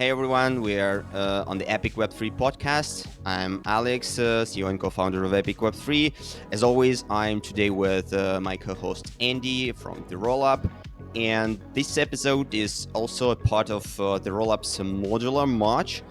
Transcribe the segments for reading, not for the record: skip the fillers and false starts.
Hey everyone, we are on the Epic Web3 podcast. I'm Alex, CEO and co-founder of Epic Web3. As always, I'm today with my co-host Andy from the Rollup, and this episode is also a part of the Rollup's modular march.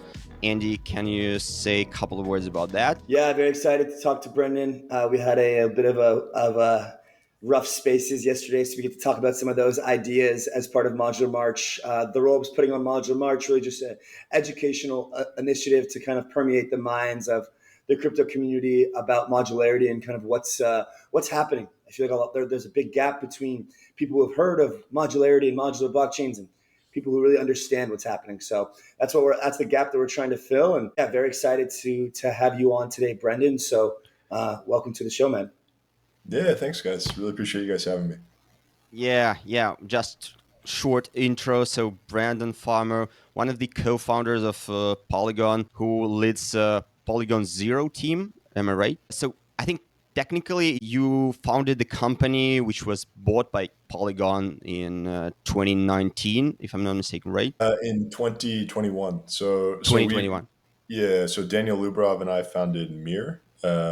Andy, can you say a couple of words about that? Yeah, very excited to talk to Brendan. We had a bit of a rough spaces yesterday, so we get to talk about some of those ideas as part of Modular March. The role was putting on Modular March, really just an educational initiative to kind of permeate the minds of the crypto community about modularity and kind of what's happening. I feel like there's a big gap between people who have heard of modularity and modular blockchains and people who really understand what's happening. So that's the gap that we're trying to fill. And yeah, very excited to have you on today, Brendan. So welcome to the show, man. Yeah, thanks, guys. Really appreciate you guys having me. Yeah. Just short intro. So Brandon Farmer, one of the co-founders of Polygon, who leads Polygon Zero team. Am I right? So I think technically you founded the company, which was bought by Polygon in 2019, if I'm not mistaken, right? In 2021, so we 2021. yeah, so Daniel Lubrov and I founded Mir,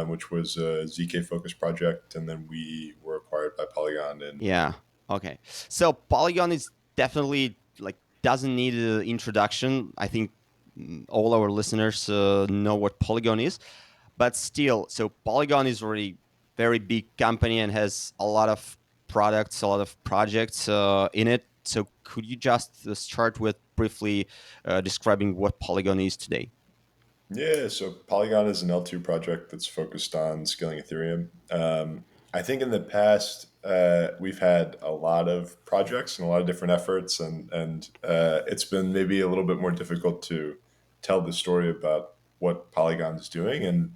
which was a ZK focused project, and then we were acquired by Polygon. And Yeah. Okay. So Polygon is definitely like doesn't need an introduction. I think all our listeners know what Polygon is, but still, so Polygon is already very big company and has a lot of products, a lot of projects in it. So could you just start with briefly describing what Polygon is today? yeah, so Polygon is an L2 project that's focused on scaling Ethereum. I think in the past we've had a lot of projects and a lot of different efforts, and it's been maybe a little bit more difficult to tell the story about what Polygon is doing. And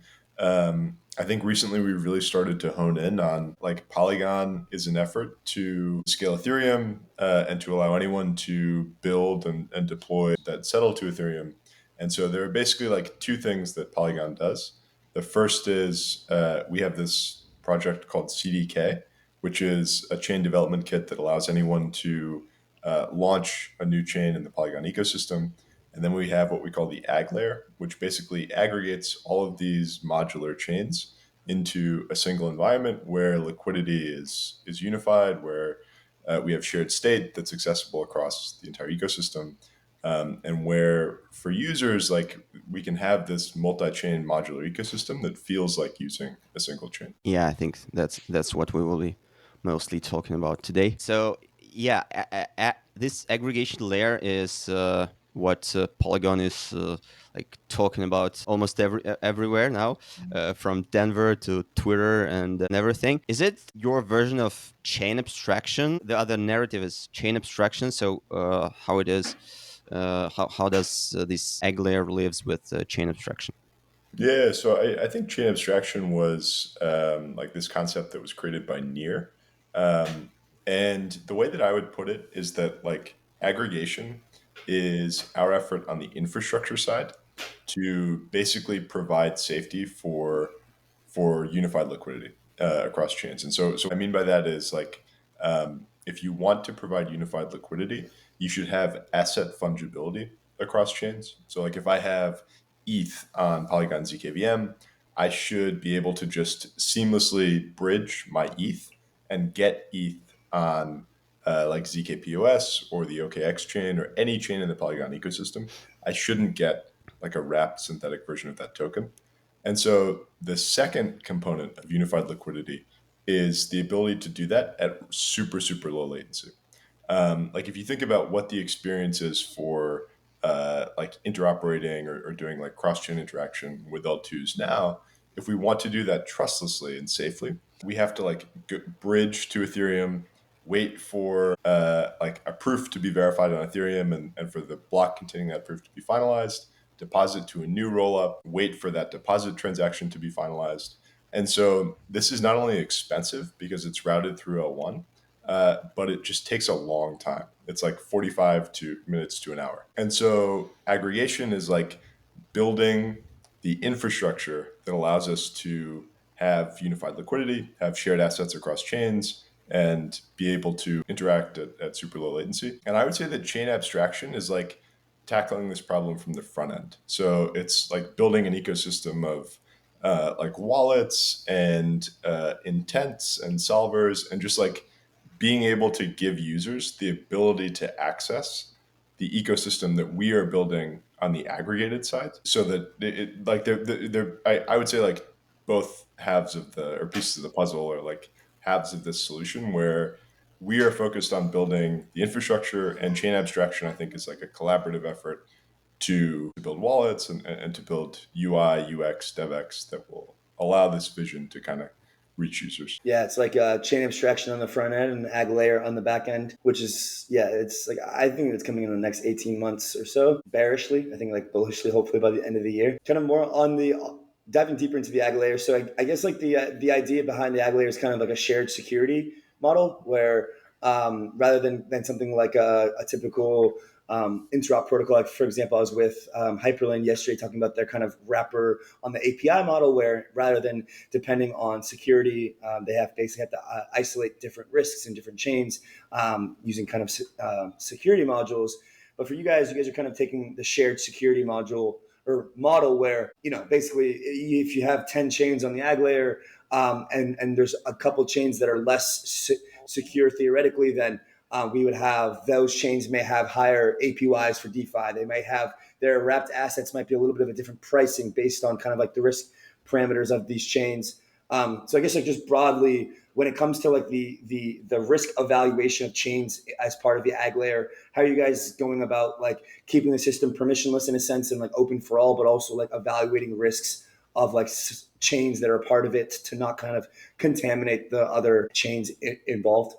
I think recently we really started to hone in on like Polygon is an effort to scale Ethereum and to allow anyone to build and deploy that settle to Ethereum. And so there are basically like two things that Polygon does. The first is we have this project called CDK, which is a chain development kit that allows anyone to launch a new chain in the Polygon ecosystem. And then we have what we call the AggLayer, which basically aggregates all of these modular chains into a single environment where liquidity is unified, where we have shared state that's accessible across the entire ecosystem, and where for users, like we can have this multi-chain modular ecosystem that feels like using a single chain. Yeah, I think that's what we will be mostly talking about today. So yeah, this aggregation layer is what Polygon is like talking about almost everywhere now, from Denver to Twitter and everything. Is it your version of chain abstraction? The other narrative is chain abstraction. So how it is, how does this egg layer lives with chain abstraction? Yeah, so I think chain abstraction was like this concept that was created by Near. And the way that I would put it is that like aggregation is our effort on the infrastructure side to basically provide safety for unified liquidity across chains. And so what I mean by that is like if you want to provide unified liquidity, you should have asset fungibility across chains. So like if I have ETH on Polygon zkVM, I should be able to just seamlessly bridge my ETH and get ETH on like zkPOS or the OKX chain or any chain in the Polygon ecosystem. I shouldn't get like a wrapped synthetic version of that token. And so the second component of unified liquidity is the ability to do that at super, super low latency. Like if you think about what the experience is for like interoperating or doing like cross-chain interaction with L2s now, if we want to do that trustlessly and safely, we have to like bridge to Ethereum, wait for like a proof to be verified on Ethereum and for the block containing that proof to be finalized, deposit to a new rollup, wait for that deposit transaction to be finalized. And so this is not only expensive because it's routed through L1, but it just takes a long time. It's like 45 minutes to an hour. And so aggregation is like building the infrastructure that allows us to have unified liquidity, have shared assets across chains, and be able to interact at super low latency. And I would say that chain abstraction is like tackling this problem from the front end. So it's like building an ecosystem of like wallets and intents and solvers, and just like being able to give users the ability to access the ecosystem that we are building on the aggregated side, so that like I would say like both halves of the, or pieces of the puzzle, or like halves of this solution, where we are focused on building the infrastructure, and chain abstraction, I think, is like a collaborative effort to build wallets and to build UI, UX, DevX that will allow this vision to kind of reach users. Yeah, it's like chain abstraction on the front end and AggLayer on the back end, which is, yeah, it's like, I think it's coming in the next 18 months or so, bearishly. I think like bullishly, hopefully by the end of the year. Kind of more on the, diving deeper into the AggLayer. So I guess like the idea behind the AggLayer is kind of like a shared security model where rather than something like a typical interop protocol. Like, for example, I was with Hyperlane yesterday talking about their kind of wrapper on the API model, where rather than depending on security, they basically have to isolate different risks in different chains using kind of security modules. But for you guys are kind of taking the shared security module or model where, basically if you have 10 chains on the AggLayer and there's a couple chains that are less secure theoretically, then we would have those chains may have higher APYs for DeFi. They may have their wrapped assets might be a little bit of a different pricing based on kind of like the risk parameters of these chains. So I guess like just broadly, when it comes to like the risk evaluation of chains as part of the AggLayer, how are you guys going about like keeping the system permissionless in a sense and like open for all, but also like evaluating risks of like chains that are part of it to not kind of contaminate the other chains involved?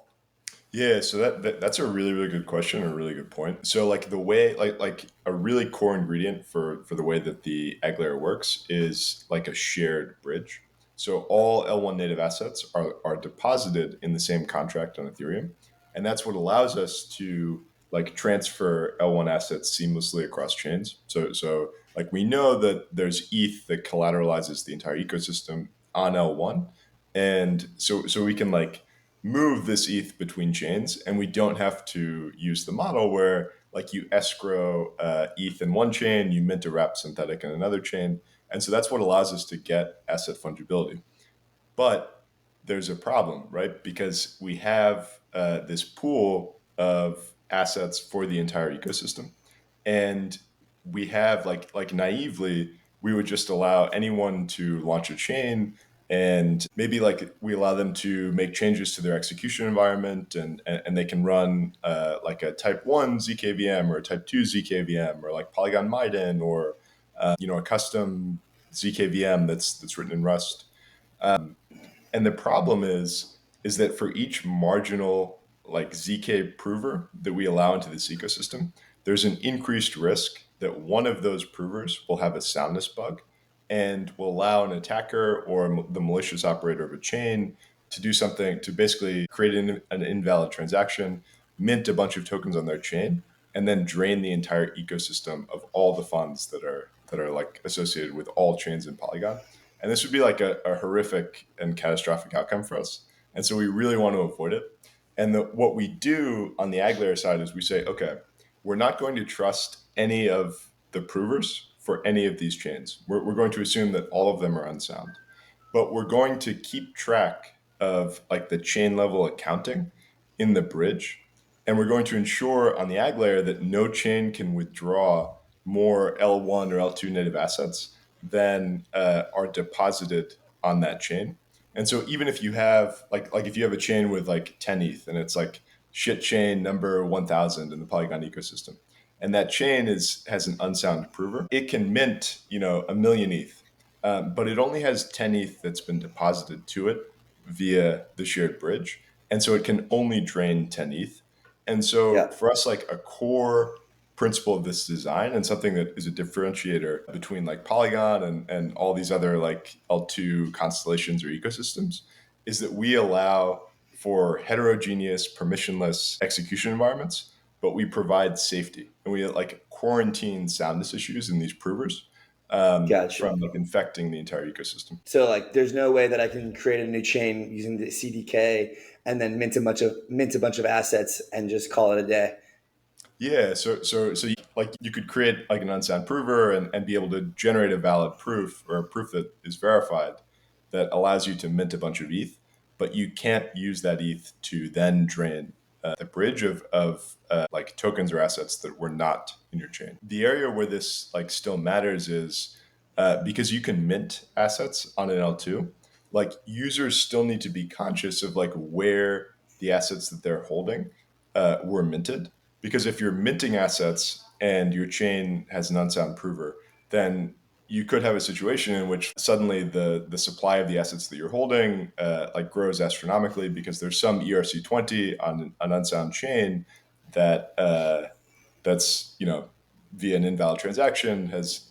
Yeah, so that's a really, really good question, and a really good point. So like the way, like a really core ingredient for the way that the egg layer works is like a shared bridge. So all L1 native assets are deposited in the same contract on Ethereum, and that's what allows us to like transfer L1 assets seamlessly across chains. So like we know that there's ETH that collateralizes the entire ecosystem on L1, and so we can like move this ETH between chains, and we don't have to use the model where like you escrow ETH in one chain, you mint a wrap synthetic in another chain. And so that's what allows us to get asset fungibility. But there's a problem, right? Because we have this pool of assets for the entire ecosystem, and we have like naively, we would just allow anyone to launch a chain, and maybe like we allow them to make changes to their execution environment, and they can run like a type 1 zkVM or a type 2 zkVM, or like Polygon Miden, or a custom zkVM that's written in Rust. And the problem is that for each marginal like ZK prover that we allow into this ecosystem, there's an increased risk that one of those provers will have a soundness bug and will allow an attacker or the malicious operator of a chain to do something to basically create an invalid transaction, mint a bunch of tokens on their chain, and then drain the entire ecosystem of all the funds that are like associated with all chains in Polygon. And this would be like a horrific and catastrophic outcome for us. And so we really want to avoid it. And what we do on the AggLayer side is we say, okay, we're not going to trust any of the provers for any of these chains. We're going to assume that all of them are unsound, but we're going to keep track of like the chain level accounting in the bridge. And we're going to ensure on the AggLayer that no chain can withdraw more L1 or L2 native assets than are deposited on that chain. And so even if you have like if you have a chain with like 10 ETH, and it's like shit chain number 1000 in the Polygon ecosystem, and that chain has an unsound prover, it can mint, a million ETH. But it only has 10 ETH that's been deposited to it via the shared bridge. And so it can only drain 10 ETH. And so Yeah. for us, like a core principle of this design, and something that is a differentiator between like Polygon and all these other like L2 constellations or ecosystems, is that we allow for heterogeneous, permissionless execution environments, but we provide safety, and we like quarantine soundness issues in these provers Gotcha. from like infecting the entire ecosystem. So like, there's no way that I can create a new chain using the CDK and then mint a bunch of assets and just call it a day. Yeah, so you could create like an unsound prover and be able to generate a valid proof or a proof that is verified that allows you to mint a bunch of ETH, but you can't use that ETH to then drain the bridge of like tokens or assets that were not in your chain. The area where this like still matters is because you can mint assets on an L2, like users still need to be conscious of like where the assets that they're holding were minted, because if you're minting assets and your chain has an unsound prover, then you could have a situation in which suddenly the supply of the assets that you're holding like grows astronomically because there's some ERC20 on an unsound chain that that's via an invalid transaction has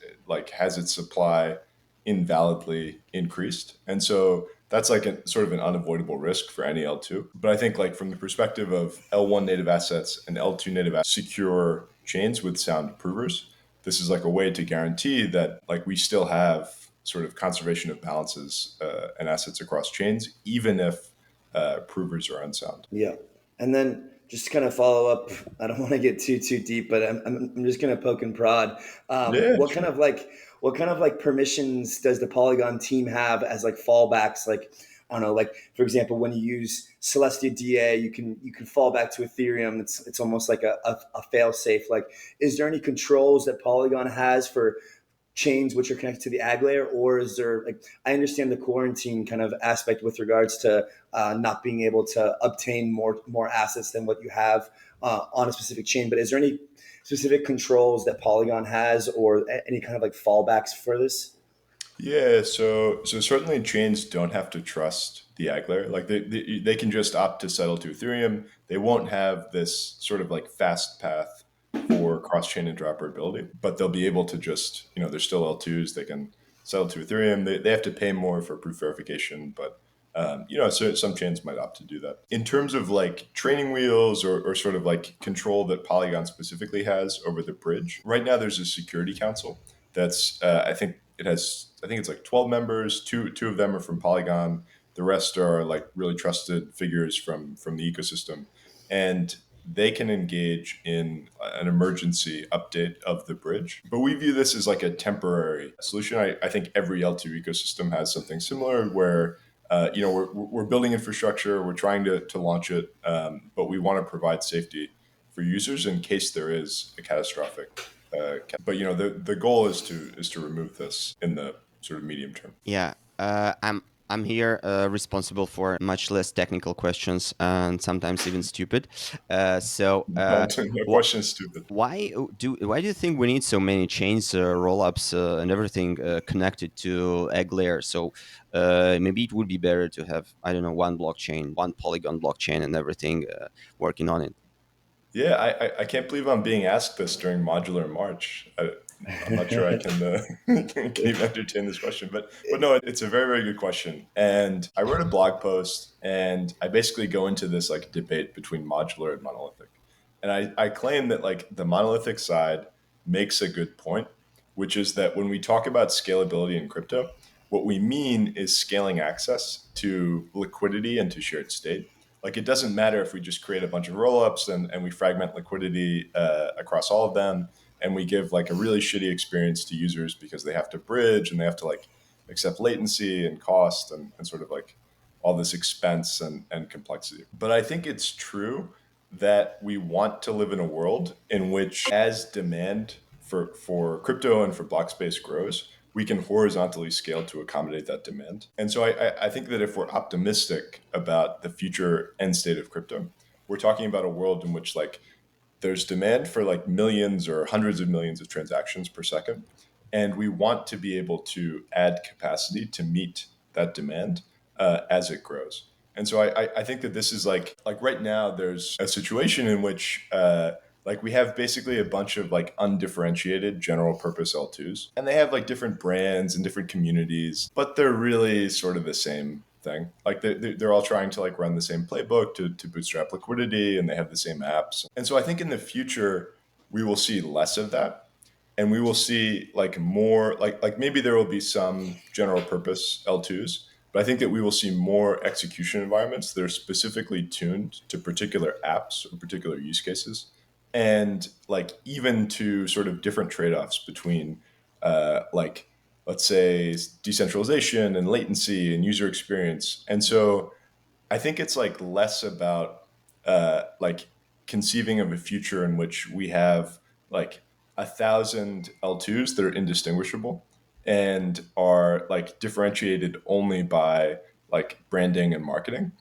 its supply invalidly increased, and so that's like a sort of an unavoidable risk for any L2. But I think like from the perspective of L1 native assets and L2 native assets, secure chains with sound provers, this is like a way to guarantee that like we still have sort of conservation of balances and assets across chains, even if provers are unsound. Yeah. And then just to kind of follow up, I don't want to get too deep, but I'm just going to poke and prod. Yeah, What kind sure. of like permissions does the Polygon team have as like fallbacks? Like, I don't know, like for example, when you use Celestia DA, you can fall back to Ethereum. It's almost like a fail safe. Like, is there any controls that Polygon has for chains which are connected to the AggLayer, or is there like, I understand the quarantine kind of aspect with regards to not being able to obtain more assets than what you have on a specific chain, but is there any specific controls that Polygon has or any kind of like fallbacks for this? Yeah, so certainly chains don't have to trust the AG layer. Like they can just opt to settle to Ethereum. They won't have this sort of like fast path for cross-chain interoperability, but they'll be able to just, they're still L2s. They can settle to Ethereum. They have to pay more for proof verification, but so some chains might opt to do that. In terms of like training wheels or sort of like control that Polygon specifically has over the bridge, right now there's a security council that's I think it's like 12 members. Two of them are from Polygon. The rest are like really trusted figures from the ecosystem, and they can engage in an emergency update of the bridge. But we view this as like a temporary solution. I think every L2 ecosystem has something similar where we're building infrastructure, we're trying to launch it, but we want to provide safety for users in case there is a catastrophic. But the goal is to remove this in the sort of medium term. Yeah, I'm here responsible for much less technical questions and sometimes even stupid. So No wh- question is stupid. why do you think we need so many chains, rollups, and everything connected to AggLayer? So maybe it would be better to have, I don't know, one blockchain, one Polygon blockchain, and everything working on it. Yeah, I can't believe I'm being asked this during Modular March. I'm not sure I can can even entertain this question, but no, it's a very very good question. And I wrote a blog post, and I basically go into this like debate between modular and monolithic. And I claim that like the monolithic side makes a good point, which is that when we talk about scalability in crypto, what we mean is scaling access to liquidity and to shared state. Like it doesn't matter if we just create a bunch of rollups and we fragment liquidity across all of them, and we give like a really shitty experience to users because they have to bridge and they have to like accept latency and cost and sort of like all this expense and complexity. But I think it's true that we want to live in a world in which as demand for crypto and for block space grows, we can horizontally scale to accommodate that demand. And so I think that if we're optimistic about the future end state of crypto, we're talking about a world in which like there's demand for like millions or hundreds of millions of transactions per second. And we want to be able to add capacity to meet that demand as it grows. And so I think that this is like right now there's a situation in which like we have basically a bunch of like undifferentiated general purpose L2s, and they have like different brands and different communities, but they're really sort of the same thing. Like they're all trying to like run the same playbook to bootstrap liquidity, and they have the same apps. And so I think in the future we will see less of that, and we will see like more like maybe there will be some general purpose L2s, but I think that we will see more execution environments that are specifically tuned to particular apps or particular use cases and like even to sort of different trade-offs between like let's say decentralization and latency and user experience. And so I think it's like less about like conceiving of a future in which we have like 1,000 L2s that are indistinguishable and are like differentiated only by like branding and marketing,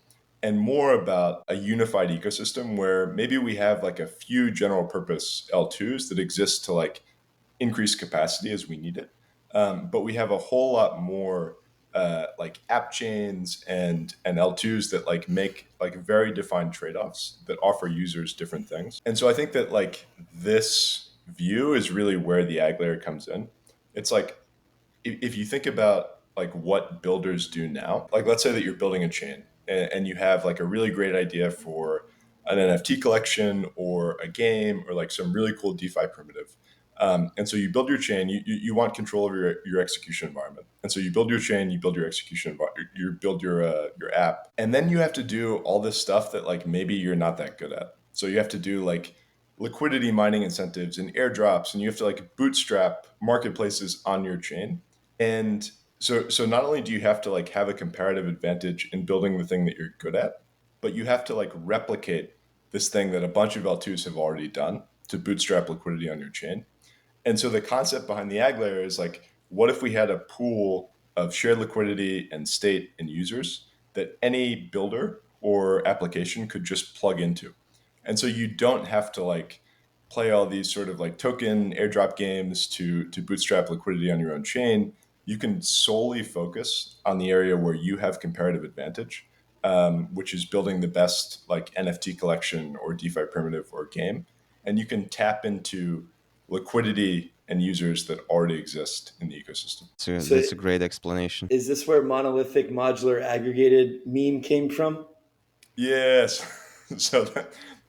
and more about a unified ecosystem where maybe we have like a few general purpose L2s that exist to like increase capacity as we need it. But we have a whole lot more like app chains and L2s that like make like very defined trade-offs that offer users different things. And so I think that like this view is really where the ag layer comes in. It's like if you think about like what builders do now, like let's say that you're building a chain and you have like a really great idea for an NFT collection or a game or like some really cool DeFi primitive. And so you build your chain, you want control over your execution environment. And so you build your chain, you build your execution environment, you build your app. And then you have to do all this stuff that like maybe you're not that good at. So you have to do like liquidity mining incentives and airdrops, and you have to like bootstrap marketplaces on your chain. And so not only do you have to like have a comparative advantage in building the thing that you're good at, but you have to like replicate this thing that a bunch of L2s have already done to bootstrap liquidity on your chain. And so the concept behind the ag layer is like, what if we had a pool of shared liquidity and state and users that any builder or application could just plug into? And so you don't have to like play all these sort of like token airdrop games to bootstrap liquidity on your own chain. You can solely focus on the area where you have comparative advantage, which is building the best like NFT collection or DeFi primitive or game. And you can tap into liquidity and users that already exist in the ecosystem. So So that's a great explanation. is this where monolithic modular aggregated meme came from? Yes. So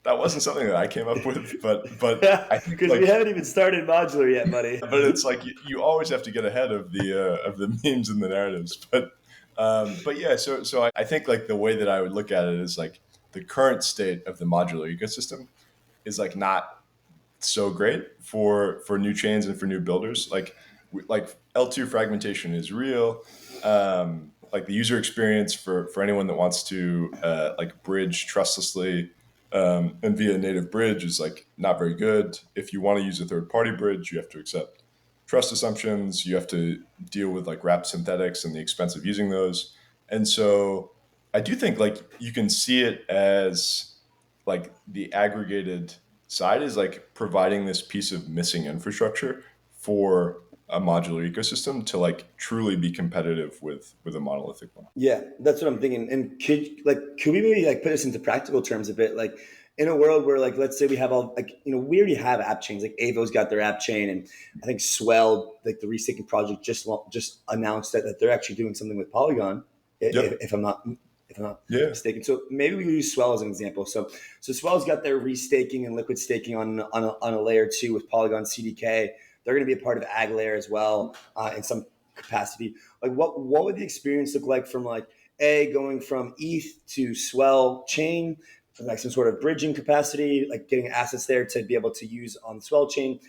that wasn't something that I came up with, but I think Because we like, haven't even started modular yet, buddy. but it's like you always have to get ahead of the memes and the narratives. But yeah, so I think like the way that I would look at it is like the current state of the modular ecosystem is like not so great for new chains and for new builders. Like L2 fragmentation is real. Like the user experience for anyone that wants to like bridge trustlessly and via native bridge is like not very good. If you want to use a third party bridge, you have to accept trust assumptions. You have to deal with like wrap synthetics and the expense of using those. And so I do think like you can see it as like the aggregated side is like providing this piece of missing infrastructure for a modular ecosystem to like truly be competitive with a monolithic one. Yeah, that's what I'm thinking. And could we maybe like put this into practical terms a bit? Like in a world where like let's say we have all like we already have app chains. Like Avo's got their app chain, and I think Swell, like the restaking project, just announced that they're actually doing something with Polygon. Yep. If I'm not Yeah. mistaken. So maybe we use Swell as an example. So Swell's got their restaking and liquid staking on a layer 2 with Polygon CDK. They're going to be a part of AggLayer as well in some capacity. Like what would the experience look like from like going from ETH to Swell chain, like some sort of bridging capacity, like getting assets there to be able to use on the Swell chain?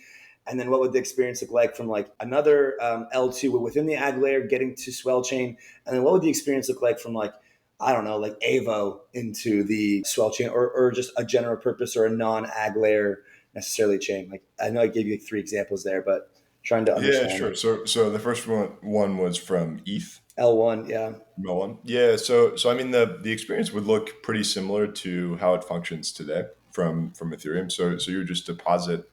And then what would the experience look like from like another L2 within the ag layer getting to Swell chain? And then what would the experience look like from like, I don't know, like Avo into the Swell chain, or just a general purpose or a non-ag layer necessarily chain? Like I know I gave you 3 examples there, but trying to Yeah, understand. sure. So the first one was from ETH. L1, yeah. One. Yeah, so I mean the experience would look pretty similar to how it functions today from Ethereum. So you would just deposit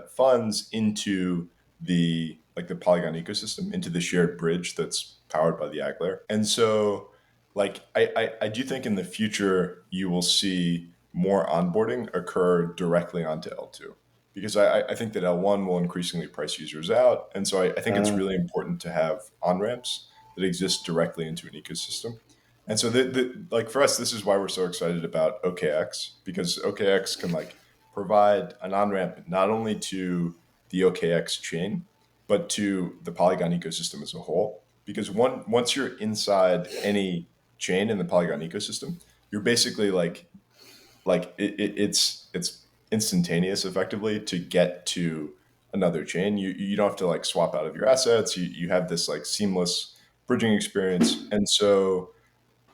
funds into the like the Polygon ecosystem, into the shared bridge that's powered by the ag layer. And so like I do think in the future you will see more onboarding occur directly onto L2, because I think that L1 will increasingly price users out. And so I think it's Uh, really important to have on ramps that exist directly into an ecosystem. And so like for us, this is why we're so excited about OKX, because OKX can like provide an on-ramp not only to the OKX chain, but to the Polygon ecosystem as a whole. Because once you're inside any chain in the Polygon ecosystem, you're basically like it's instantaneous effectively to get to another chain. You don't have to like swap out of your assets. You have this like seamless bridging experience. And so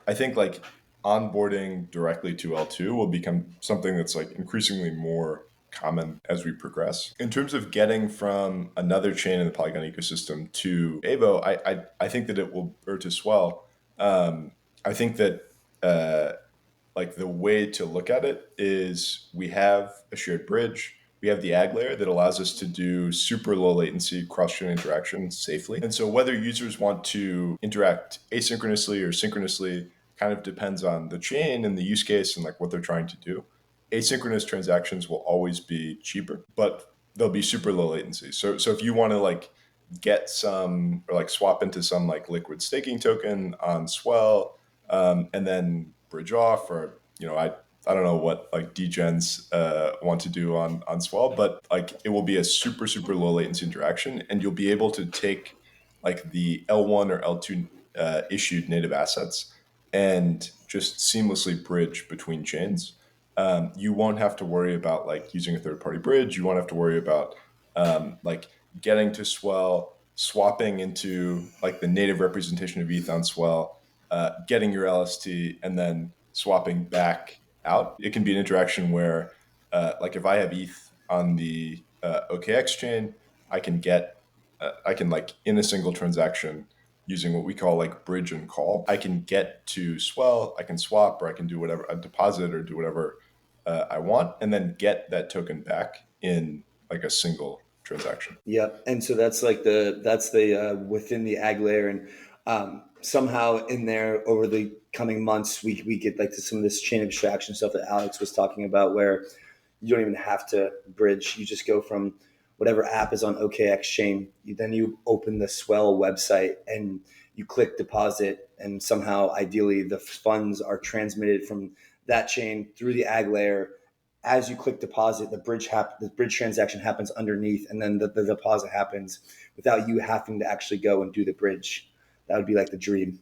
I think like onboarding directly to L2 will become something that's like increasingly more common as we progress. In terms of getting from another chain in the Polygon ecosystem to Avo, I think that it will, or to Swell, I think that like the way to look at it is we have a shared bridge. We have the AggLayer that allows us to do super low latency cross-chain interaction safely. And so whether users want to interact asynchronously or synchronously kind of depends on the chain and the use case and like what they're trying to do. Asynchronous transactions will always be cheaper, but they'll be super low latency. So if you want to like get some or like swap into some like liquid staking token on Swell, and then bridge off, or I don't know what like degens want to do on Swell, but like it will be a super low latency interaction, and you'll be able to take like the L1 or L2 issued native assets and just seamlessly bridge between chains. You won't have to worry about like using a third party bridge. You won't have to worry about like getting to Swell, swapping into like the native representation of ETH on Swell, getting your LST, and then swapping back out. It can be an interaction where, like, if I have ETH on the OKX chain, I can get, I can like in a single transaction using what we call like bridge and call. I can get to Swell, I can swap, or I can do whatever, a deposit or do whatever I want, and then get that token back in like a single transaction. Yep. And so that's like the within the ag layer, and somehow in there over the coming months we get like to some of this chain abstraction stuff that Alex was talking about, where you don't even have to bridge. You just go from whatever app is on OKX chain. Then you open the Swell website and you click deposit, and somehow ideally the funds are transmitted from that chain through the ag layer. As you click deposit, the bridge transaction happens underneath, and then the deposit happens without you having to actually go and do the bridge. That would be like the dream.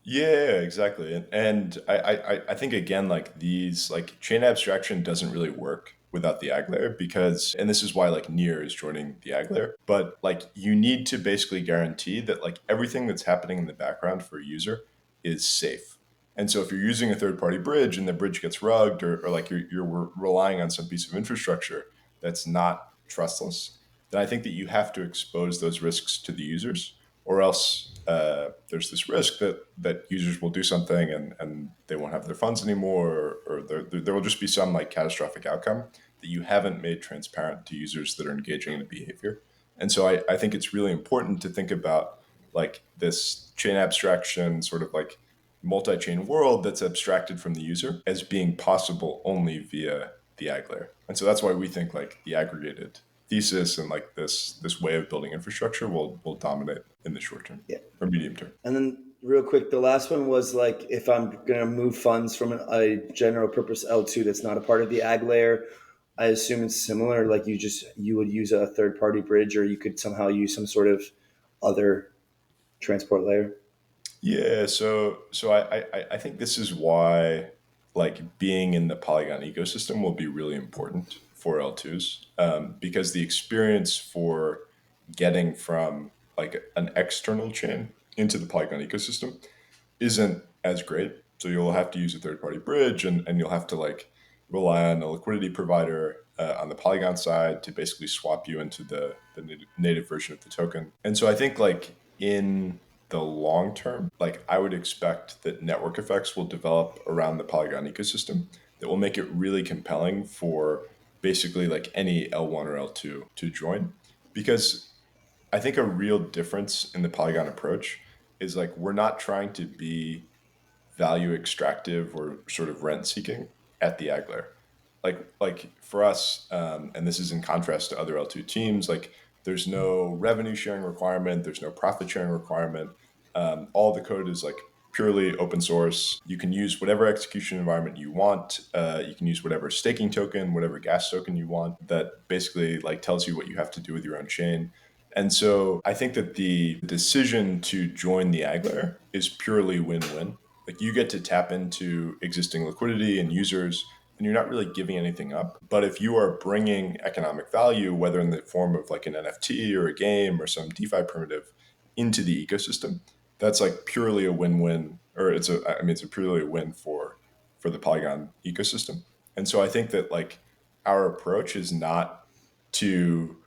Yeah, exactly. And I think again, like these, like chain abstraction doesn't really work without the ag layer because, and this is why like Near is joining the ag layer, but like you need to basically guarantee that like everything that's happening in the background for a user is safe. And so if you're using a third party bridge and the bridge gets rugged, or like you're relying on some piece of infrastructure that's not trustless, then I think that you have to expose those risks to the users, or else there's this risk that users will do something and they won't have their funds anymore, or there will just be some like catastrophic outcome that you haven't made transparent to users that are engaging in the behavior. And so I think it's really important to think about like this chain abstraction sort of like multi-chain world that's abstracted from the user as being possible only via the ag layer. And so that's why we think like the aggregated thesis and like this way of building infrastructure will dominate in the short term, Yeah. or medium term. And then real quick, the last one was like, if I'm going to move funds from a general purpose L2 that's not a part of the ag layer, I assume it's similar. Like you would use a third party bridge, or you could somehow use some sort of other transport layer. Yeah, so I think this is why like being in the Polygon ecosystem will be really important for L2s, because the experience for getting from like an external chain into the Polygon ecosystem isn't as great. So you'll have to use a third party bridge, and you'll have to like rely on a liquidity provider on the Polygon side to basically swap you into the native version of the token. And so I think like in the long term, like I would expect that network effects will develop around the Polygon ecosystem that will make it really compelling for basically like any L1 or L2 to join. Because I think a real difference in the Polygon approach is like we're not trying to be value extractive or sort of rent seeking at the ag layer. Like for us, and this is in contrast to other L2 teams, like there's no revenue sharing requirement, there's no profit sharing requirement. All the code is like purely open source. You can use whatever execution environment you want. You can use whatever staking token, whatever gas token you want that basically like tells you what you have to do with your own chain. And so I think that the decision to join the ag layer is purely win-win. Like you get to tap into existing liquidity and users. and you're not really giving anything up. But if you are bringing economic value, whether in the form of like an NFT or a game or some DeFi primitive into the ecosystem, that's like purely a win-win, or it's a purely a win for the Polygon ecosystem. And so I think that like our approach is not to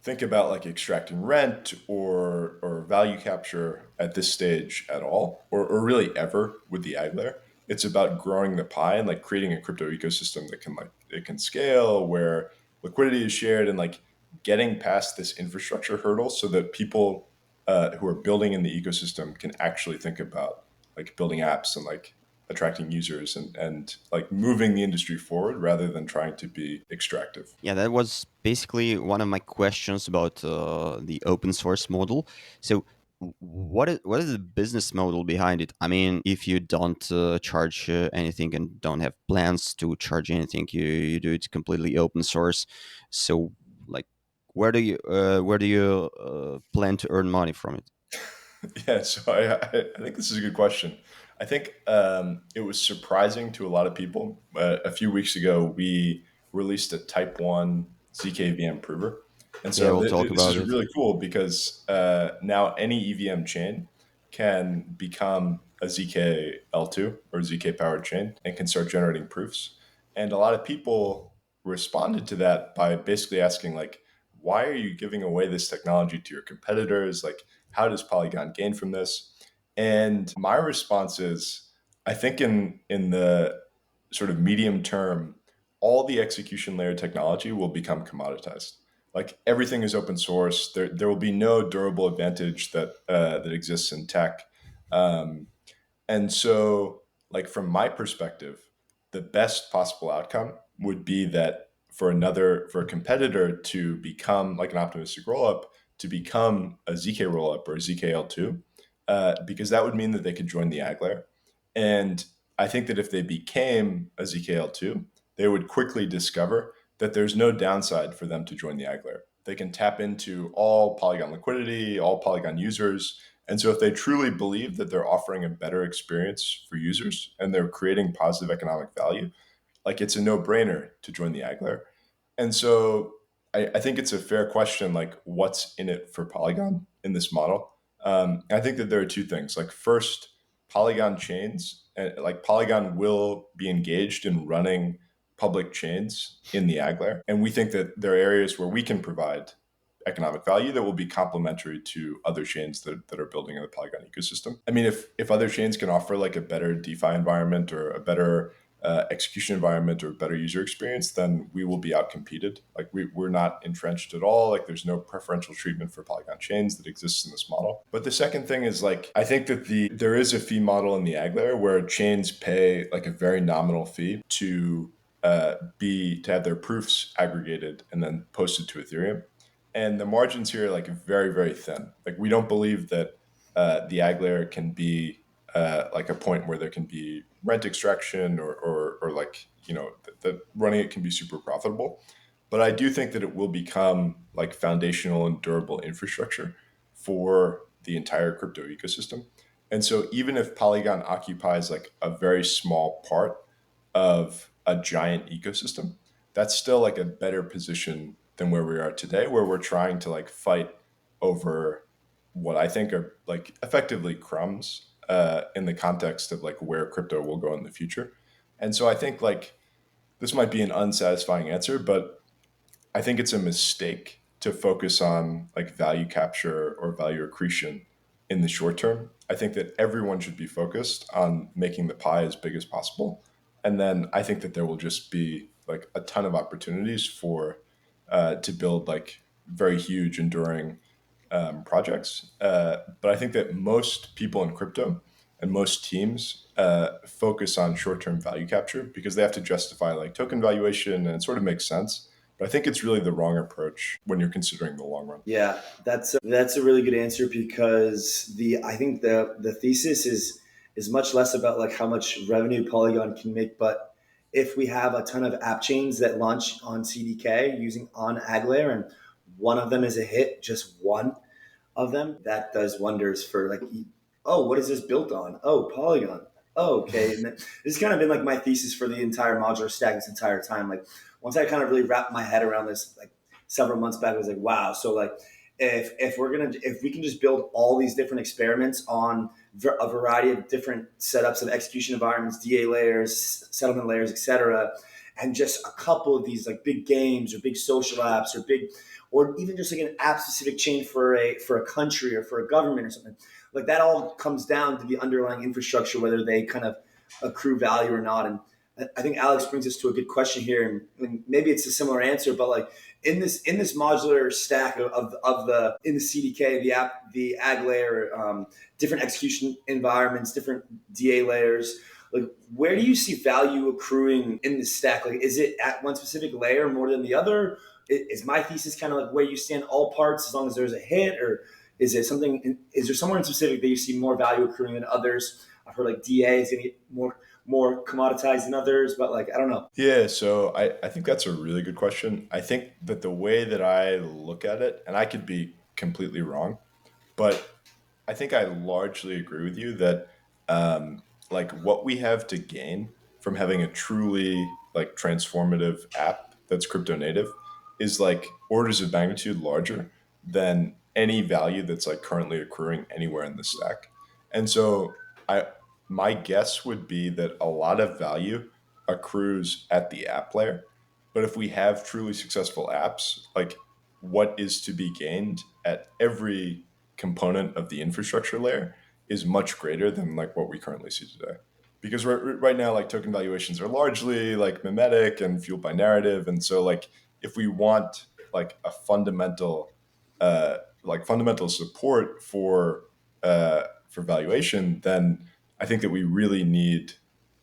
think about like extracting rent or value capture at this stage at all, or really ever with the ag layer. It's about growing the pie and like creating a crypto ecosystem that can like it can scale, where liquidity is shared, and like getting past this infrastructure hurdle so that people who are building in the ecosystem can actually think about like building apps and like attracting users and like moving the industry forward rather than trying to be extractive. Yeah, that was basically one of my questions about the open source model. So, what is the business model behind it? I mean, if you don't charge anything and don't have plans to charge anything, you do it completely open source. So, like, where do you plan to earn money from it? Yeah, so I think this is a good question. I think it was surprising to a lot of people. A few weeks ago, we released a Type 1 ZK prover. And Yeah, so we'll talk this about is it. really cool because now any EVM chain can become a ZK L2 or ZK powered chain and can start generating proofs. And a lot of people responded to that by basically asking, like, why are you giving away this technology to your competitors? Like, how does Polygon gain from this? And my response is, I think in the sort of medium term, all the execution layer technology will become commoditized. Like everything is open source. There will be no durable advantage that exists in tech. Um, and so, like from my perspective, the best possible outcome would be that for a competitor to become like an optimistic rollup, to become a ZK rollup or a ZKL2, because that would mean that they could join the ag layer. And I think that if they became a ZKL2, they would quickly discover that there's no downside for them to join the ag layer. They can tap into all Polygon liquidity, all Polygon users, and so if they truly believe that they're offering a better experience for users and they're creating positive economic value, like it's a no-brainer to join the ag layer. And so I think it's a fair question, like what's in it for Polygon in this model? I think that there are two things. Like first, Polygon chains, like Polygon will be engaged in running public chains in the ag layer. And we think that there are areas where we can provide economic value that will be complementary to other chains that are building in the Polygon ecosystem. I mean, if other chains can offer like a better DeFi environment or a better execution environment or better user experience, then we will be outcompeted. Like we're not entrenched at all. Like there's no preferential treatment for Polygon chains that exists in this model. But the second thing is like, I think that there is a fee model in the ag layer where chains pay like a very nominal fee to have their proofs aggregated and then posted to Ethereum. And the margins here are like very, very thin. Like we don't believe that the ag layer can be like a point where there can be rent extraction or like, that running it can be super profitable. But I do think that it will become like foundational and durable infrastructure for the entire crypto ecosystem. And so even if Polygon occupies like a very small part of a giant ecosystem, that's still like a better position than where we are today, where we're trying to like fight over what I think are like effectively crumbs in the context of like where crypto will go in the future. And so I think like this might be an unsatisfying answer, but I think it's a mistake to focus on like value capture or value accretion in the short term. I think that everyone should be focused on making the pie as big as possible. And then I think that there will just be like a ton of opportunities for to build like very huge, enduring projects. But I think that most people in crypto and most teams focus on short-term value capture because they have to justify like token valuation, and it sort of makes sense. But I think it's really the wrong approach when you're considering the long run. Yeah, that's a really good answer because the I think the thesis is much less about like how much revenue Polygon can make, but if we have a ton of app chains that launch on CDK using on AggLayer and one of them is a hit, just one of them, that does wonders for like, oh, what is this built on? Oh, Polygon. Oh, okay. And this has kind of been like my thesis for the entire modular stack this entire time. Like once I kind of really wrapped my head around this, like several months back, I was like, wow. So like if we can just build all these different experiments on a variety of different setups of execution environments, DA layers, settlement layers, etc., and just a couple of these like big games or big social apps or big, or even just like an app specific chain for a country or for a government or something, like that all comes down to the underlying infrastructure, whether they kind of accrue value or not. And I think Alex brings us to a good question here, and maybe it's a similar answer, but like in this modular stack of the in the CDK, the app, the AggLayer, different execution environments, different DA layers. Like, where do you see value accruing in the stack? Like, is it at one specific layer more than the other? Is my thesis kind of like where you stand all parts as long as there's a hit, or is it something? Is there somewhere in specific that you see more value accruing than others? I've heard like DA is going to get more commoditized than others, but like I don't know. Yeah, so I think that's a really good question. I think that the way that I look at it, and I could be completely wrong, but I think I largely agree with you that like what we have to gain from having a truly like transformative app that's crypto native is like orders of magnitude larger than any value that's like currently accruing anywhere in the stack. And so I my guess would be that a lot of value accrues at the app layer. But if we have truly successful apps, like what is to be gained at every component of the infrastructure layer is much greater than like what we currently see today. Because right now, like token valuations are largely like mimetic and fueled by narrative, and so like if we want like a fundamental support for valuation, then I think that we really need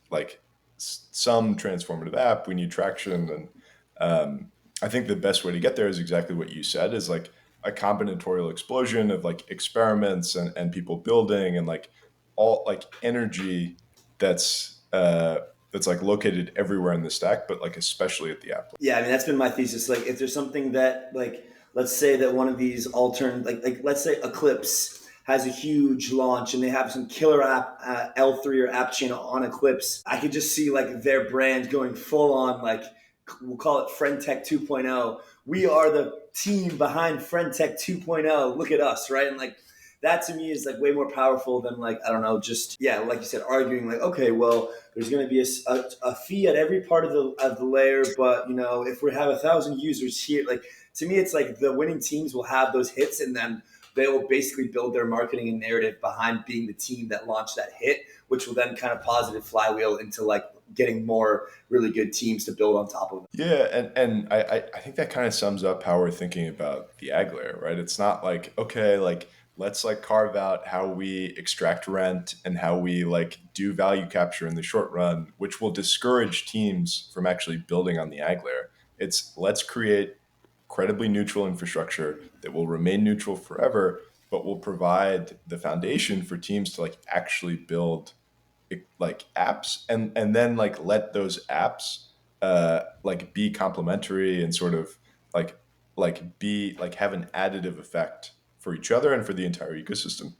like some transformative app. We need traction, and I think the best way to get there is exactly what you said: is like a combinatorial explosion of like experiments and people building and like all like energy that's like located everywhere in the stack, but like especially at the app. Yeah, I mean that's been my thesis. Like, if there's something that like, let's say that one of these alternate, like let's say Eclipse has a huge launch and they have some killer app L3 or app chain on Eclipse. I could just see like their brand going full on like we'll call it FriendTech 2.0. We are the team behind FriendTech 2.0. Look at us, right? And like that to me is like way more powerful than like I don't know, just yeah, like you said, arguing like okay, well, there's going to be a fee at every part of the layer, but you know, if we have 1,000 users here, like to me, it's like the winning teams will have those hits, and then they will basically build their marketing and narrative behind being the team that launched that hit, which will then kind of positive flywheel into like getting more really good teams to build on top of it. Yeah, and I think that kind of sums up how we're thinking about the ag layer, right? It's not like, okay, like let's like carve out how we extract rent and how we like do value capture in the short run, which will discourage teams from actually building on the ag layer. It's let's create credibly neutral infrastructure that will remain neutral forever, but will provide the foundation for teams to like actually build like apps, and then like let those apps like be complementary and sort of like be like have an additive effect for each other and for the entire ecosystem.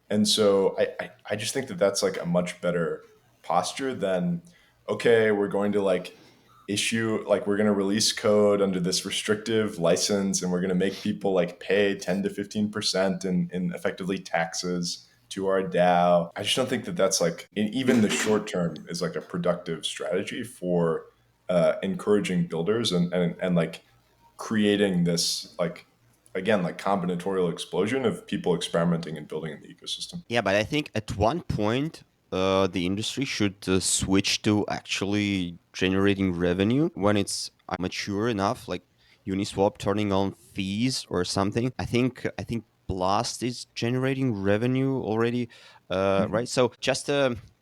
And so I just think that that's like a much better posture than, okay, we're going to like issue like we're going to release code under this restrictive license and we're going to make people like pay 10 to 15% in effectively taxes to our DAO. I just don't think that that's like in even the short term is like a productive strategy for encouraging builders and like creating this like again like combinatorial explosion of people experimenting and building in the ecosystem. Yeah, but I think at one point, the industry should switch to actually generating revenue when it's mature enough, like Uniswap turning on fees or something. I think Blast is generating revenue already, right? Mhm. So just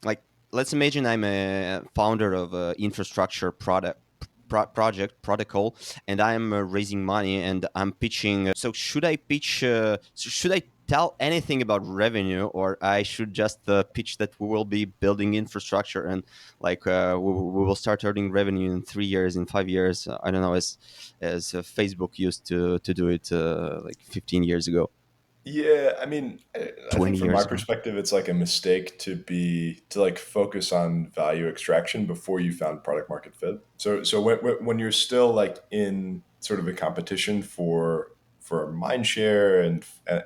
like let's imagine I'm a founder of a infrastructure project protocol, and I'm raising money and I'm pitching. So should I pitch? Should I tell anything about revenue, or I should just pitch that we will be building infrastructure and like we will start earning revenue in 3 years, in 5 years? I don't know, as Facebook used to do it like 15 years ago. Yeah, I mean, I think 20 from my years ago? perspective, it's like a mistake to like focus on value extraction before you found product market fit. So when you're still like in sort of a competition for mind share and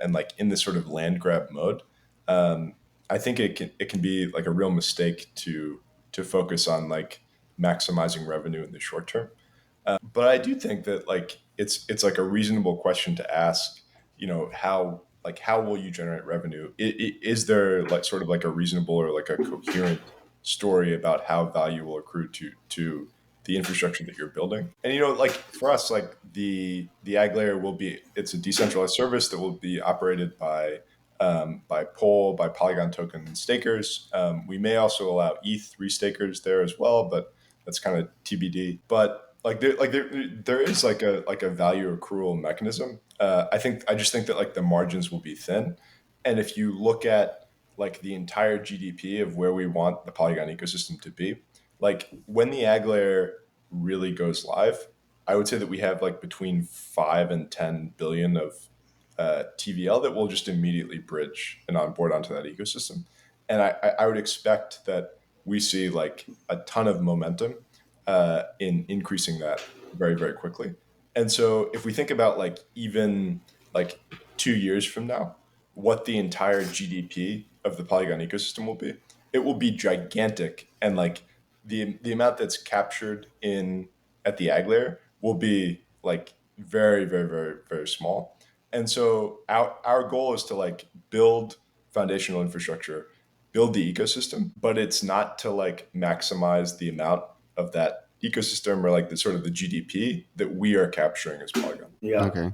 like in this sort of land grab mode, um, I think it can be like a real mistake to focus on like maximizing revenue in the short term. But I do think that like it's like a reasonable question to ask. You know, how will you generate revenue? Is there like sort of like a reasonable or like a coherent story about how value will accrue to the infrastructure that you're building? And you know, like for us, like the ag layer will be, it's a decentralized service that will be operated by by Polygon token stakers. We may also allow ETH restakers there as well, but that's kind of TBD. But there is like a value accrual mechanism. I just think that like the margins will be thin, and if you look at like the entire GDP of where we want the Polygon ecosystem to be, like when the ag layer really goes live, I would say that we have like between 5 and 10 billion of TVL that will just immediately bridge and onboard onto that ecosystem. And I would expect that we see like a ton of momentum in increasing that very, very quickly. And so if we think about like even like 2 years from now, what the entire GDP of the Polygon ecosystem will be, it will be gigantic. And like the amount that's captured in at the ag layer will be like very, very, very, very small. And so our goal is to like build foundational infrastructure, build the ecosystem, but it's not to like maximize the amount of that ecosystem or like the sort of the GDP that we are capturing as Polygon. Yeah. Okay.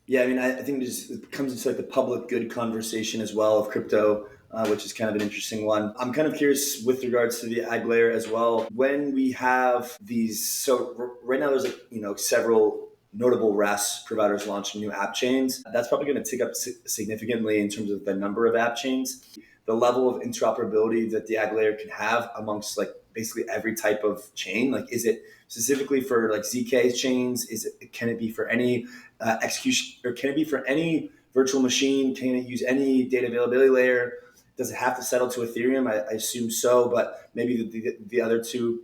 Yeah, I mean, I think it comes into like the public good conversation as well of crypto, which is kind of an interesting one. I'm kind of curious with regards to the ag layer as well. When we have these, so right now there's several notable RAS providers launching new app chains. That's probably going to tick up significantly in terms of the number of app chains, the level of interoperability that the ag layer can have amongst like basically every type of chain. Like, is it specifically for like ZK chains? Can it be for any execution, or can it be for any virtual machine? Can it use any data availability layer? Does it have to settle to Ethereum? I assume so, but maybe the other two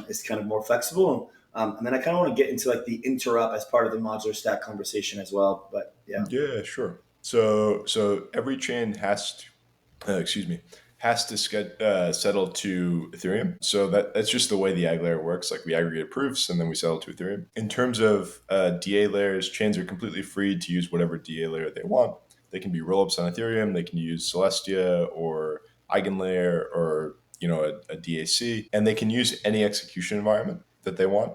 is kind of more flexible. And then I kind of want to get into like the interrupt as part of the modular stack conversation as well. But yeah. Yeah, sure. So every chain excuse me, has to settle to Ethereum. So that's just the way the ag layer works. Like we aggregate proofs and then we settle to Ethereum. In terms of DA layers, chains are completely free to use whatever DA layer they want. They can be rollups on Ethereum. They can use Celestia or EigenLayer or a DAC, and they can use any execution environment that they want.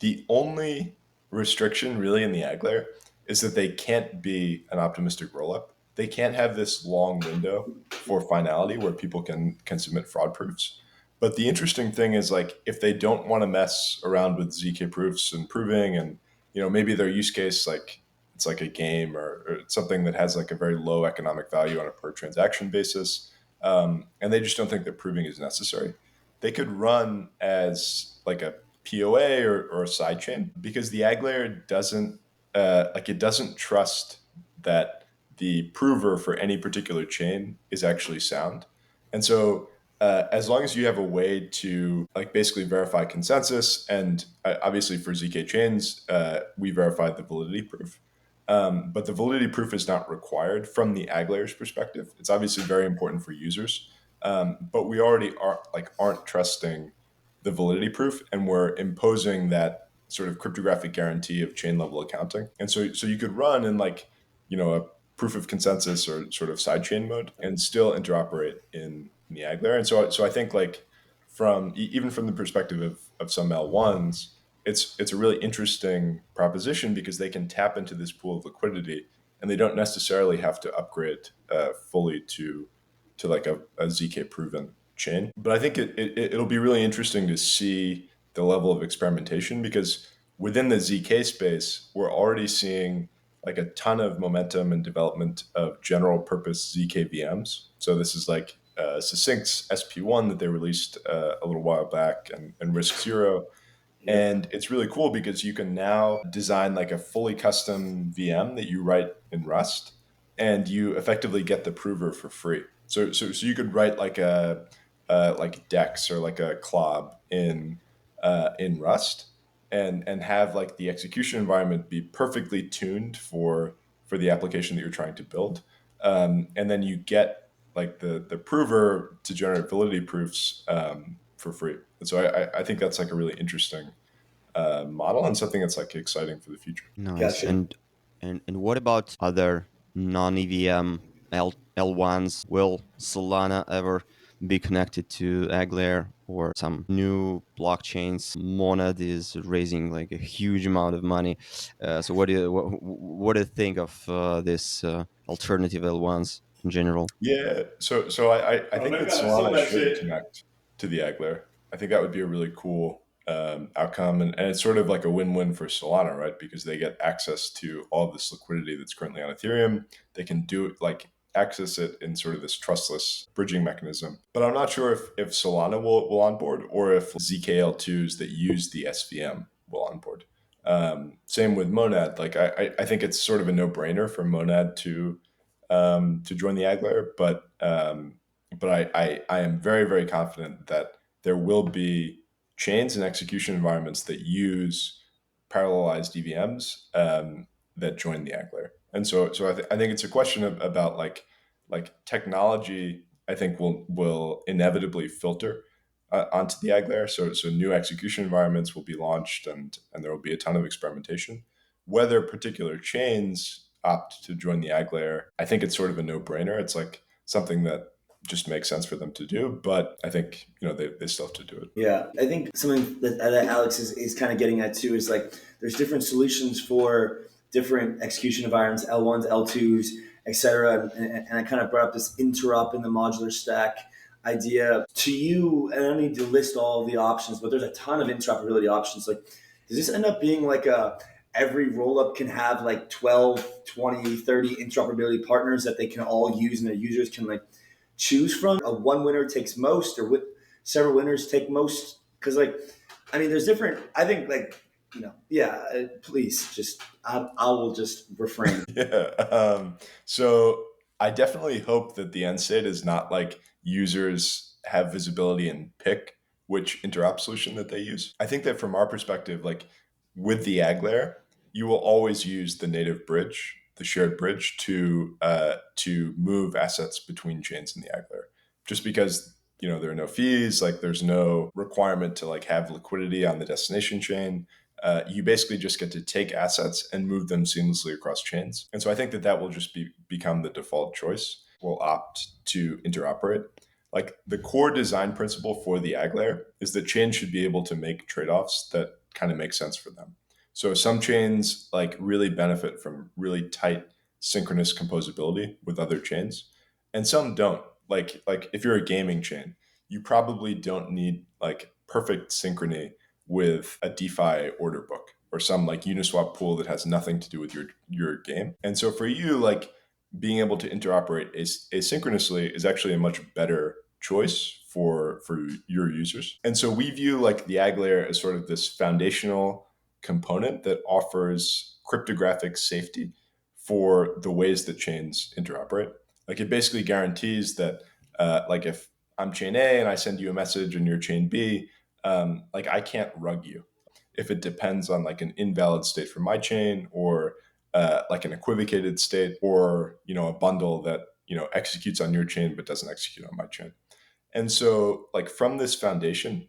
The only restriction really in the ag layer is that they can't be an optimistic rollup. They can't have this long window for finality where people can submit fraud proofs. But the interesting thing is like if they don't want to mess around with ZK proofs and proving, and maybe their use case like it's like a game or it's something that has like a very low economic value on a per transaction basis, and they just don't think that proving is necessary, they could run as like a POA or a sidechain because the ag layer doesn't it doesn't trust that the prover for any particular chain is actually sound. And so as long as you have a way to like basically verify consensus, and obviously for ZK chains, we verified the validity proof. But the validity proof is not required from the ag layer's perspective. It's obviously very important for users, but we already aren't trusting the validity proof, and we're imposing that sort of cryptographic guarantee of chain level accounting. And so you could run in like a proof of consensus or sort of sidechain mode and still interoperate in the ag layer. And so I think like from even from the perspective of some L1s, it's a really interesting proposition because they can tap into this pool of liquidity and they don't necessarily have to upgrade fully to like a ZK proven chain. But I think it'll be really interesting to see the level of experimentation because within the ZK space, we're already seeing like a ton of momentum and development of general purpose ZK VMs. So this is like Succinct's SP1 that they released a little while back, and Risk Zero. Yep. And it's really cool because you can now design like a fully custom VM that you write in Rust. and you effectively get the prover for free. So you could write like a like Dex or like a Clob in Rust, and have like the execution environment be perfectly tuned for the application that you're trying to build, and then you get like the prover to generate validity proofs for free. And so I think that's like a really interesting model and something that's like exciting for the future. Nice. Gotcha. And what about other non-EVM L1s? Will Solana ever be connected to AggLayer or some new blockchains? Monad is raising like a huge amount of money. So what do you think of this alternative L1s in general? Yeah, so I think They've that got so Solana much should shit. connect to the AggLayer. I think that would be a really cool outcome, and it's sort of like a win-win for Solana, right? Because they get access to all of this liquidity that's currently on Ethereum. They can do like access it in sort of this trustless bridging mechanism. But I'm not sure if Solana will onboard or if ZKL2s that use the SVM will onboard. Same with Monad. Like I think it's sort of a no-brainer for Monad to join the AggLayer, but I am very, very confident that there will be chains and execution environments that use parallelized EVMs that join the AggLayer. And so I think it's a question about like technology. I think will inevitably filter onto the AggLayer. So new execution environments will be launched, and there will be a ton of experimentation. Whether particular chains opt to join the AggLayer, I think it's sort of a no-brainer. It's like something that just makes sense for them to do, but I think they still have to do it. Yeah, I think something that Alex is kind of getting at too is like there's different solutions for different execution environments, L1s, L2s, etc. And I kind of brought up this interop in the modular stack idea to you. And I don't need to list all of the options, but there's a ton of interoperability options. Like, does this end up being like every rollup can have like 12, 20, 30 interoperability partners that they can all use and their users can like choose from? A one winner takes most, or several winners take most? Because like, I mean, there's different. I think like yeah. Please, just I will just refrain. Yeah. So I definitely hope that the end state is not like users have visibility and pick which interop solution that they use. I think that from our perspective, like with the ag layer, you will always use the native bridge, the shared bridge, to move assets between chains in the ag layer. Just because there are no fees, like there's no requirement to like have liquidity on the destination chain. You basically just get to take assets and move them seamlessly across chains. And so I think that will just become the default choice. We'll opt to interoperate. Like the core design principle for the ag layer is that chains should be able to make trade-offs that kind of make sense for them. So some chains like really benefit from really tight synchronous composability with other chains, and some don't. Like if you're a gaming chain, you probably don't need like perfect synchrony with a DeFi order book or some like Uniswap pool that has nothing to do with your game. And so for you, like being able to interoperate asynchronously is actually a much better choice for your users. And so we view like the ag layer as sort of this foundational component that offers cryptographic safety for the ways that chains interoperate. Like it basically guarantees that like if I'm chain A and I send you a message and you're chain B, like I can't rug you if it depends on like an invalid state from my chain, or like an equivocated state, or a bundle that executes on your chain but doesn't execute on my chain. And so like from this foundation,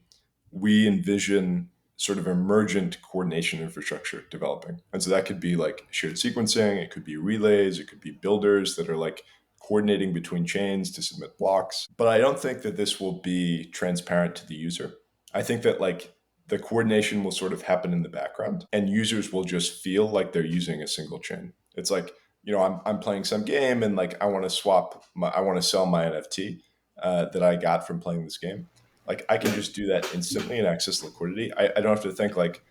we envision sort of emergent coordination infrastructure developing. And so that could be like shared sequencing, it could be relays, it could be builders that are like coordinating between chains to submit blocks. But I don't think that this will be transparent to the user. I think that like the coordination will sort of happen in the background, and users will just feel like they're using a single chain. It's like, I'm playing some game and like I want to sell my NFT that I got from playing this game. Like I can just do that instantly and access liquidity. I don't have to think like,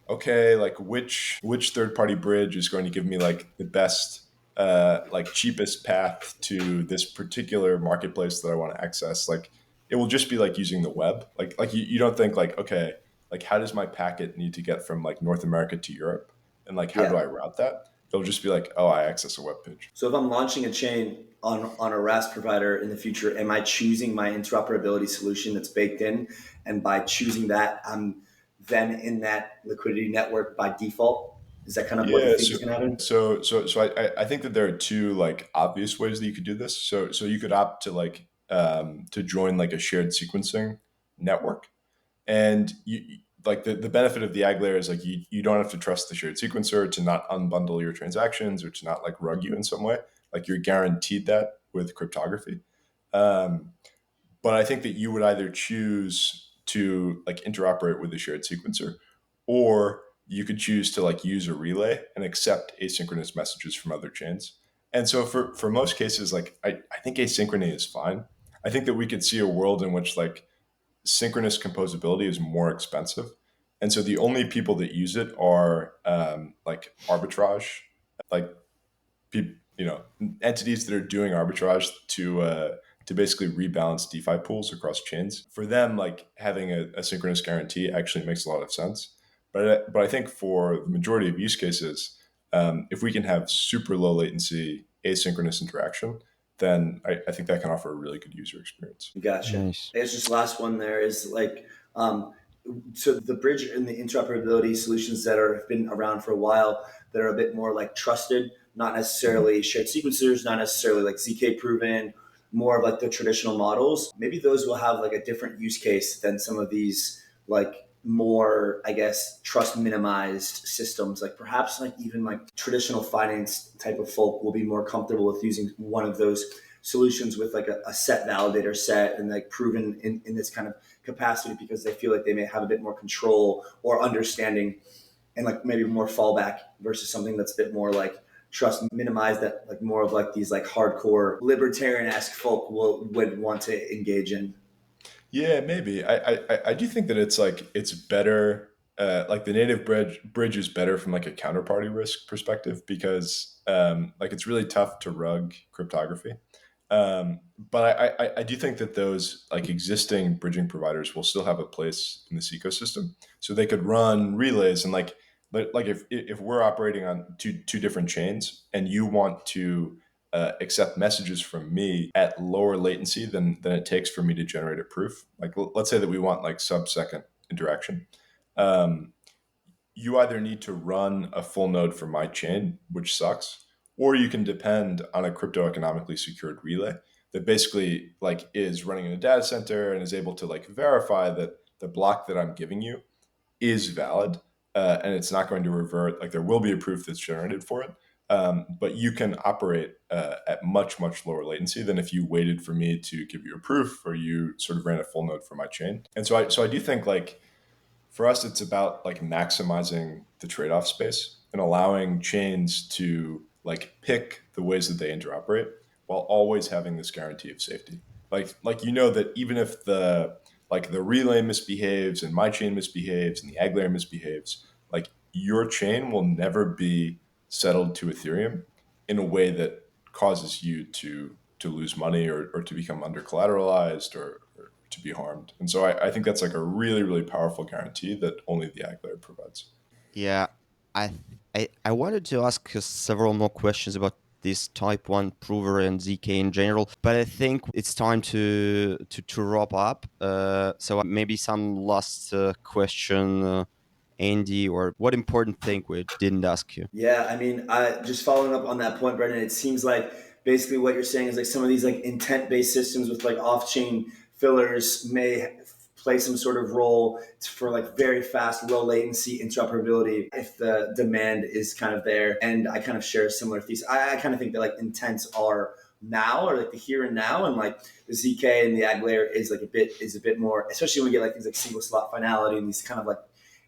okay, like which third party bridge is going to give me like the best like cheapest path to this particular marketplace that I want to access. Like it will just be like using the web. Like you don't think like, okay, like how does my packet need to get from like North America to Europe, and like how do Yeah, I route that? It'll just be like, oh, I access a web page. So if I'm launching a chain on a RAS provider in the future, am I choosing my interoperability solution that's baked in? And by choosing that, I'm then in that liquidity network by default. Is that kind of what you Yeah, think is going to happen? I think that there are two like obvious ways that you could do this. So you could opt to like to join like a shared sequencing network, and you like the benefit of the AggLayer is like you don't have to trust the shared sequencer to not unbundle your transactions or to not like rug you in some way. Like you're guaranteed that with cryptography. Um, but I think that you would either choose to like interoperate with the shared sequencer, or you could choose to like use a relay and accept asynchronous messages from other chains. And so for most cases, like I think asynchrony is fine. I think that we could see a world in which like synchronous composability is more expensive. And so the only people that use it are like arbitrage, like entities that are doing arbitrage to basically rebalance DeFi pools across chains. For them, like having a synchronous guarantee actually makes a lot of sense. But I think for the majority of use cases, if we can have super low latency asynchronous interaction, then I think that can offer a really good user experience. Gotcha. Nice. I guess just last one there is like, so the bridge and the interoperability solutions that have been around for a while that are a bit more like trusted, not necessarily shared sequencers, not necessarily like ZK proven, more of like the traditional models. Maybe those will have like a different use case than some of these like more, I guess, trust minimized systems. Like perhaps like even like traditional finance type of folk will be more comfortable with using one of those solutions with like a set validator set and like proven in this kind of capacity because they feel like they may have a bit more control or understanding and like maybe more fallback versus something that's a bit more like trust minimized that like more of like these like hardcore libertarian-esque folk would want to engage in. Yeah, maybe. I do think that it's like it's better. Like the native bridge is better from like a counterparty risk perspective because like it's really tough to rug cryptography. But I do think that those like existing bridging providers will still have a place in this ecosystem. So they could run relays and like if we're operating on two different chains and you want to accept messages from me at lower latency than it takes for me to generate a proof. Like let's say that we want like sub-second interaction. Um, you either need to run a full node for my chain, which sucks, or you can depend on a crypto economically secured relay that basically like is running in a data center and is able to like verify that the block that I'm giving you is valid, and it's not going to revert. Like there will be a proof that's generated for it, but you can operate at much lower latency than if you waited for me to give you a proof or you sort of ran a full node for my chain. And so I do think like for us, it's about like maximizing the trade-off space and allowing chains to like pick the ways that they interoperate while always having this guarantee of safety. Like that even if the relay misbehaves and my chain misbehaves and the AggLayer misbehaves, like your chain will never be settled to Ethereum in a way that causes you to lose money or to become under collateralized or to be harmed. And so I think that's like a really powerful guarantee that only the AggLayer provides. Yeah, I I wanted to ask several more questions about this Type One prover and ZK in general, but I think it's time to wrap up. So maybe some last question, Andy, or what important thing we didn't ask you? Yeah, I mean, I just following up on that point, Brendan. It seems like basically what you're saying is like some of these like intent-based systems with like off-chain fillers may play some sort of role for like very fast, low latency interoperability if the demand is kind of there. And I kind of share a similar thesis. I kind of think that like intents are now or like the here and now, and like the ZK and the AggLayer is a bit more, especially when we get like things like single slot finality and these kind of like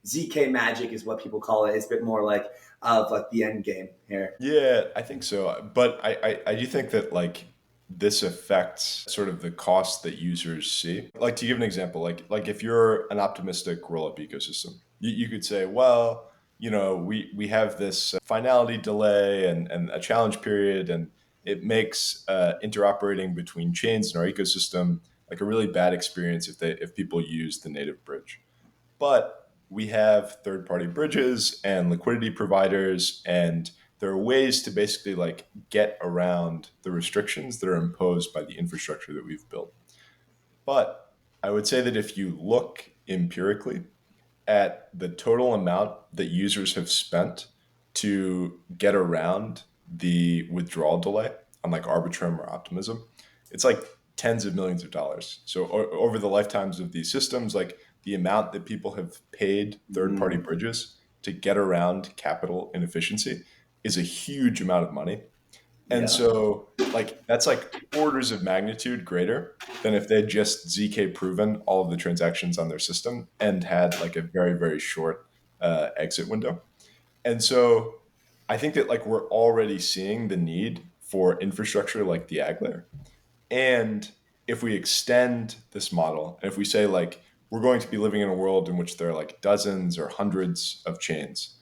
ZK magic is what people call it. It's a bit more like of like the end game here. Yeah, I think so. But I do think that like this affects sort of the cost that users see. Like to give an example, like if you're an optimistic rollup ecosystem, you could say, well, we have this finality delay and a challenge period, and it makes interoperating between chains in our ecosystem like a really bad experience if people use the native bridge. But we have third party bridges and liquidity providers and there are ways to basically like get around the restrictions that are imposed by the infrastructure that we've built. But I would say that if you look empirically at the total amount that users have spent to get around the withdrawal delay on like Arbitrum or Optimism, it's like tens of millions of dollars. So over the lifetimes of these systems, like the amount that people have paid third-party bridges to get around capital inefficiency is a huge amount of money. And so like that's like orders of magnitude greater than if they just ZK proven all of the transactions on their system and had like a very, very short exit window. And so I think that like we're already seeing the need for infrastructure like the AggLayer. And if we extend this model, and if we say like we're going to be living in a world in which there are like dozens or hundreds of chains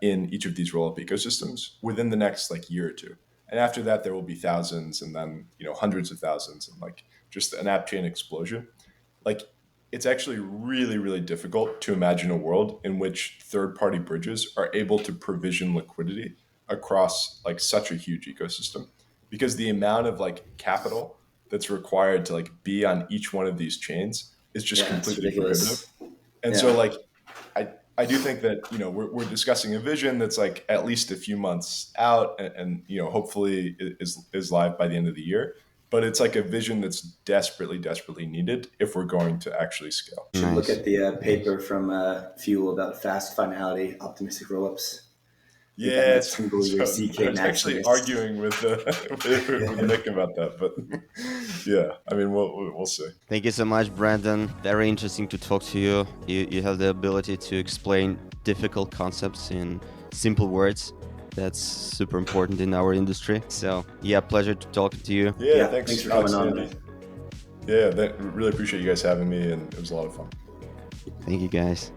in each of these roll-up ecosystems within the next like year or two, and after that there will be thousands, and then hundreds of thousands, and like just an app chain explosion. Like it's actually really, really difficult to imagine a world in which third-party bridges are able to provision liquidity across like such a huge ecosystem, because the amount of like capital that's required to like be on each one of these chains is just completely prohibitive. And so like I do think that we're discussing a vision that's like at least a few months out, and hopefully is live by the end of the year. But it's like a vision that's desperately needed if we're going to actually scale. Should look at the paper from Fuel about fast finality optimistic rollups. Yes, so I was actually arguing with Nick about that, but yeah, I mean, we'll see. Thank you so much, Brandon. Very interesting to talk to you. You have the ability to explain difficult concepts in simple words. That's super important in our industry. So yeah, pleasure to talk to you. Yeah, thanks for coming on. Yeah, really appreciate you guys having me, and it was a lot of fun. Thank you, guys.